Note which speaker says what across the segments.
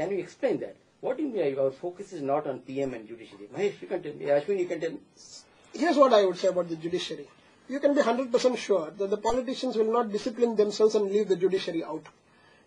Speaker 1: Can you explain that? What do you mean our focus is not on PM and judiciary? Mahesh, you can tell me. Ashwin, you can tell me.
Speaker 2: Here's what I would say about the judiciary. You can be 100% sure that the politicians will not discipline themselves and leave the judiciary out.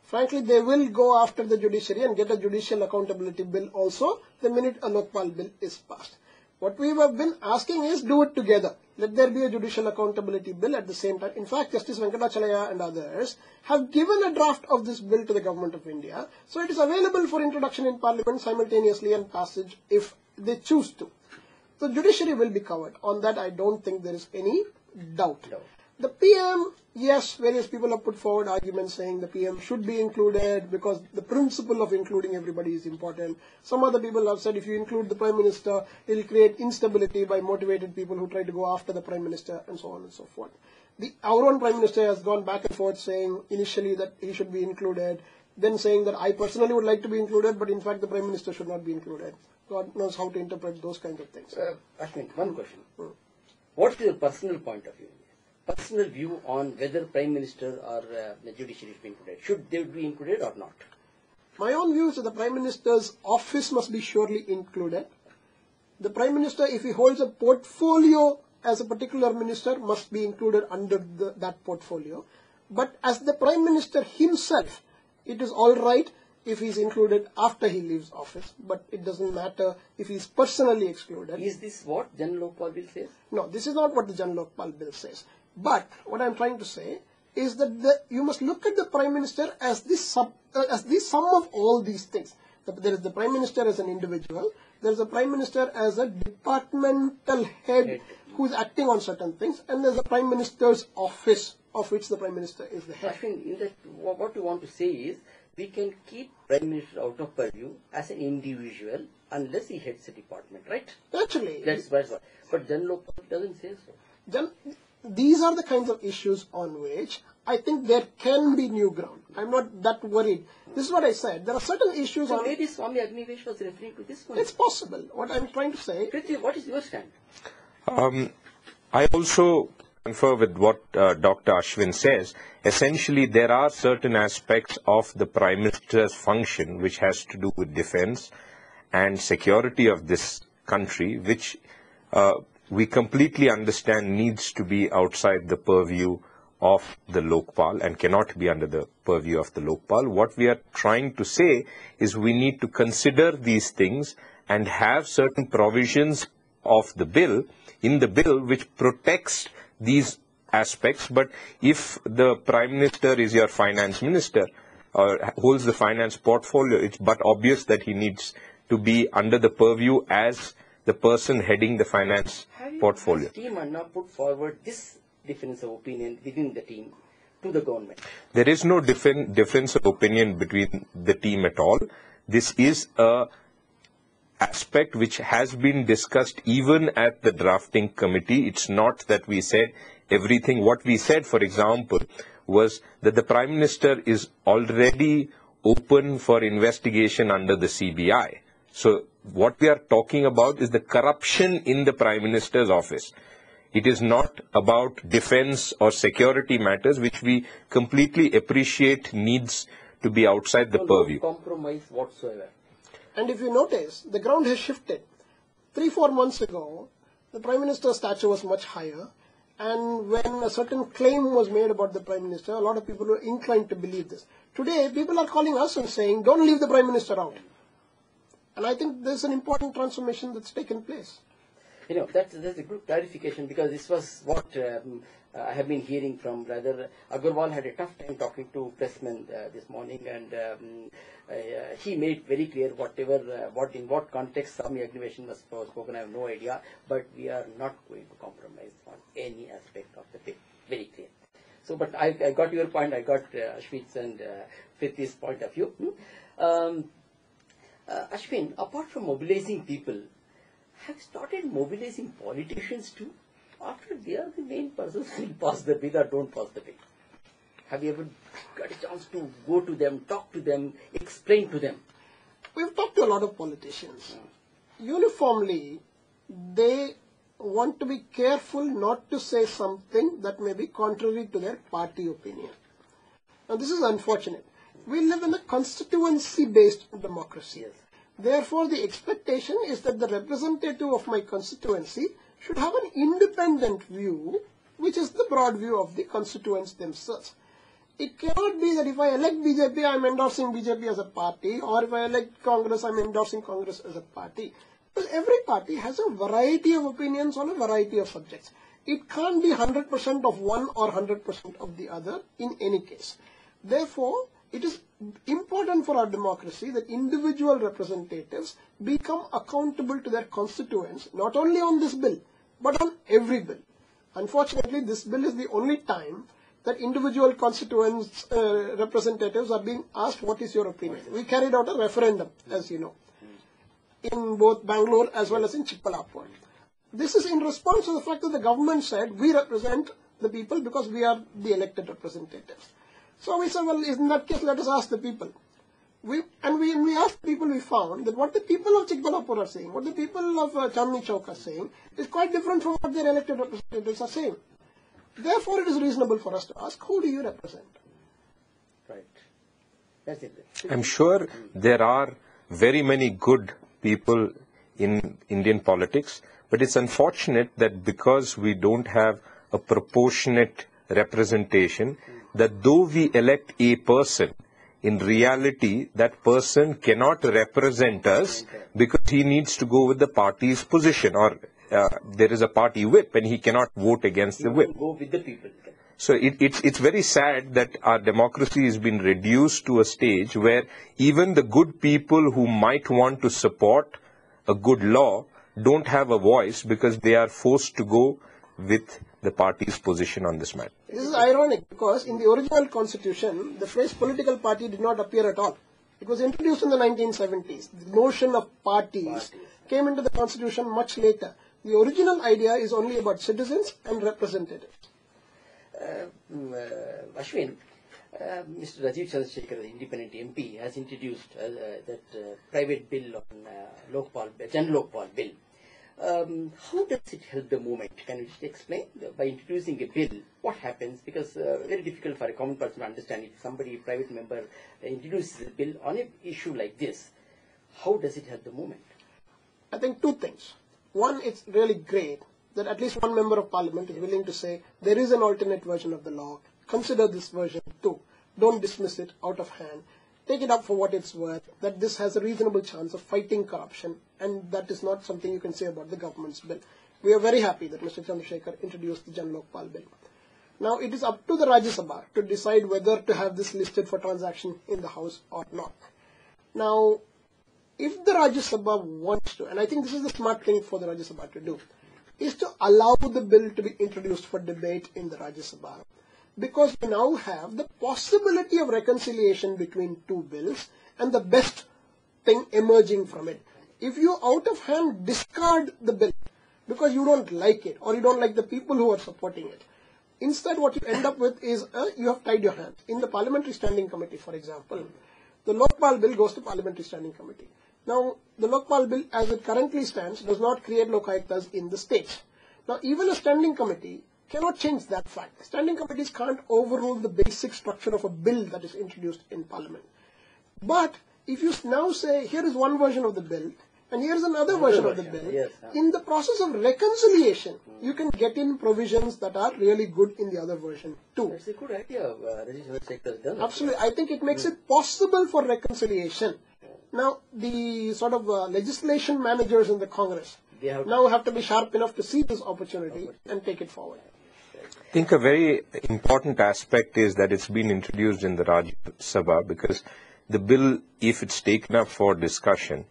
Speaker 2: Frankly, they will go after the judiciary and get a judicial accountability bill also the minute a Lokpal bill is passed. What we have been asking is do it together. Let there be a judicial accountability bill at the same time. In fact, Justice Venkatachalaya and others have given a draft of this bill to the Government of India. So it is available for introduction in Parliament simultaneously and passage if they choose to. The judiciary will be covered. On that, I don't think there is any doubt.
Speaker 1: No.
Speaker 2: The PM, yes, various people have put forward arguments saying the PM should be included because the principle of including everybody is important. Some other people have said if you include the Prime Minister, it will create instability by motivated people who try to go after the Prime Minister and so on and so forth. Our own Prime Minister has gone back and forth saying initially that he should be included, then saying that I personally would like to be included, but in fact the Prime Minister should not be included. God knows how to interpret those kinds of things.
Speaker 1: Ashwin, one question. What is your personal point of view? Personal view on whether Prime Minister or the judiciary should be included. Should they be included or not?
Speaker 2: My own view is that the Prime Minister's office must be surely included. The Prime Minister, if he holds a portfolio as a particular minister, must be included under that portfolio. But as the Prime Minister himself, it is all right if he is included after he leaves office, but it doesn't matter if he is personally excluded.
Speaker 1: Is this what General Lokpal Bill says?
Speaker 2: No, this is not what the General Lokpal Bill says. But what I am trying to say is that you must look at the Prime Minister as the sum of all these things. There is the Prime Minister as an individual, there is the Prime Minister as a departmental head who is acting on certain things, and there is the Prime Minister's office of which the Prime Minister is the head.
Speaker 1: Ashwin, in that, what you want to say is we can keep Prime Minister out of purview as an individual unless he heads a department, right?
Speaker 2: Naturally.
Speaker 1: That's what. But General Lokpal doesn't say so.
Speaker 2: These are the kinds of issues on which I think there can be new ground. I'm not that worried. This is what I said. There are certain issues
Speaker 1: so
Speaker 2: on...
Speaker 1: maybe Swami Agnivesh was referring to this one.
Speaker 2: It's possible. What I'm trying to say...
Speaker 1: Prithvi, what is your stand?
Speaker 3: I also confer with what Dr. Ashwin says. Essentially, there are certain aspects of the Prime Minister's function which has to do with defense and security of this country, which we completely understand needs to be outside the purview of the Lokpal and cannot be under the purview of the Lokpal. What we are trying to say is we need to consider these things and have certain provisions of the bill, in the bill, which protects these aspects. But if the Prime Minister is your finance minister or holds the finance portfolio, it's but obvious that he needs to be under the purview as the person heading the finance portfolio.
Speaker 1: Has Team Anna put forward this difference of opinion within the team to the government?
Speaker 3: There is no difference of opinion between the team at all. This is a aspect which has been discussed even at the drafting committee. It's not that we said everything. What we said, for example, was that the Prime Minister is already open for investigation under the CBI. So what we are talking about is the corruption in the Prime Minister's office. It is not about defense or security matters, which we completely appreciate needs to be outside the purview.
Speaker 1: No compromise whatsoever.
Speaker 2: And if you notice, the ground has shifted. 3-4 months ago, the Prime Minister's stature was much higher. And when a certain claim was made about the Prime Minister, a lot of people were inclined to believe this. Today, people are calling us and saying, don't leave the Prime Minister out. And I think there's an important transformation that's taken place.
Speaker 1: You know, that's a good clarification, because this was what I have been hearing from Brother Agarwal. Had a tough time talking to pressmen this morning, and he made very clear in what context Swami Agnivesh was spoken. I have no idea, but we are not going to compromise on any aspect of the bill. Very clear. So, but I got your point. I got Ashwin's and Prithvi's point of view. Ashwin, apart from mobilizing people, have started mobilizing politicians too? After they are the main persons who will pass the bill or don't pass the bill. Have you ever got a chance to go to them, talk to them, explain to them?
Speaker 2: We've talked to a lot of politicians. Uniformly, they want to be careful not to say something that may be contrary to their party opinion. Now, this is unfortunate. We live in a constituency-based democracy.
Speaker 1: Yes.
Speaker 2: Therefore, the expectation is that the representative of my constituency should have an independent view, which is the broad view of the constituents themselves. It cannot be that if I elect BJP, I am endorsing BJP as a party, or if I elect Congress, I am endorsing Congress as a party. Because every party has a variety of opinions on a variety of subjects. It can't be 100% of one or 100% of the other in any case. Therefore, it is important for our democracy that individual representatives become accountable to their constituents, not only on this bill, but on every bill. Unfortunately, this bill is the only time that individual constituents, representatives are being asked, what is your opinion? We carried out a referendum, as you know, in both Bangalore as well as in Chikbalapur. This is in response to the fact that the government said, we represent the people because we are the elected representatives. So we said, well, in that case, let us ask the people. When we asked people, we found that what the people of Chikbalapur are saying, what the people of Chandni Chowk are saying, is quite different from what their elected representatives are saying. Therefore, it is reasonable for us to ask, who do you represent?
Speaker 1: Right. That's it.
Speaker 3: I'm sure there are very many good people in Indian politics, but it's unfortunate that because we don't have a proportionate representation, that though we elect a person, in reality, that person cannot represent us because he needs to go with the party's position, or there is a party whip and he cannot vote against the whip.
Speaker 1: Go with the people.
Speaker 3: So it's very sad that our democracy has been reduced to a stage where even the good people who might want to support a good law don't have a voice because they are forced to go with the party's position on this matter.
Speaker 2: This is ironic because in the original constitution, the phrase political party did not appear at all. It was introduced in the 1970s. The notion of parties came into the constitution much later. The original idea is only about citizens and representatives.
Speaker 1: Ashwin, Mr. Rajiv Chandrasekhar, the independent MP, has introduced that private bill on Jan Lokpal bill. How does it help the movement? Can you just explain? By introducing a bill, what happens? Because very difficult for a common person to understand. If somebody, a private member, introduces a bill on an issue like this, how does it help the movement?
Speaker 2: I think two things. One, it's really great that at least one member of parliament is willing to say there is an alternate version of the law. Consider this version too. Don't dismiss it out of hand. Take it up for what it's worth, that this has a reasonable chance of fighting corruption, and that is not something you can say about the government's bill. We are very happy that Mr. Chandrasekhar introduced the Jan Lokpal bill. Now, it is up to the Rajya Sabha to decide whether to have this listed for transaction in the House or not. Now, if the Rajya Sabha wants to, and I think this is the smart thing for the Rajya Sabha to do, is to allow the bill to be introduced for debate in the Rajya Sabha. Because we now have the possibility of reconciliation between two bills and the best thing emerging from it. If you out of hand discard the bill because you don't like it or you don't like the people who are supporting it, instead what you end up with is you have tied your hands. In the Parliamentary Standing Committee, for example, the Lokpal bill goes to Parliamentary Standing Committee. Now, the Lokpal bill as it currently stands does not create Lokayuktas in the states. Now, even a standing committee cannot change that fact. Standing committees can't overrule the basic structure of a bill that is introduced in Parliament. But if you now say, here is one version of the bill, and here is another version of the bill, in the process of reconciliation, you can get in provisions that are really good in the other version too.
Speaker 1: That's a good idea, Rajiv Chandrasekhar has done.
Speaker 2: Absolutely. I think it makes it possible for reconciliation. Now, the sort of legislation managers in the Congress now have to be sharp enough to see this opportunity and take it forward.
Speaker 3: I think a very important aspect is that it's been introduced in the Rajya Sabha because the bill, if it's taken up for discussion,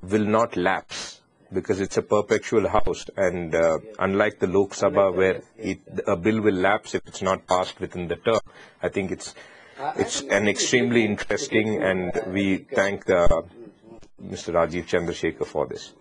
Speaker 3: will not lapse because it's a perpetual house, and unlike the Lok Sabha where a bill will lapse if it's not passed within the term, I think it's an extremely interesting, and we thank Mr. Rajiv Chandrasekhar for this.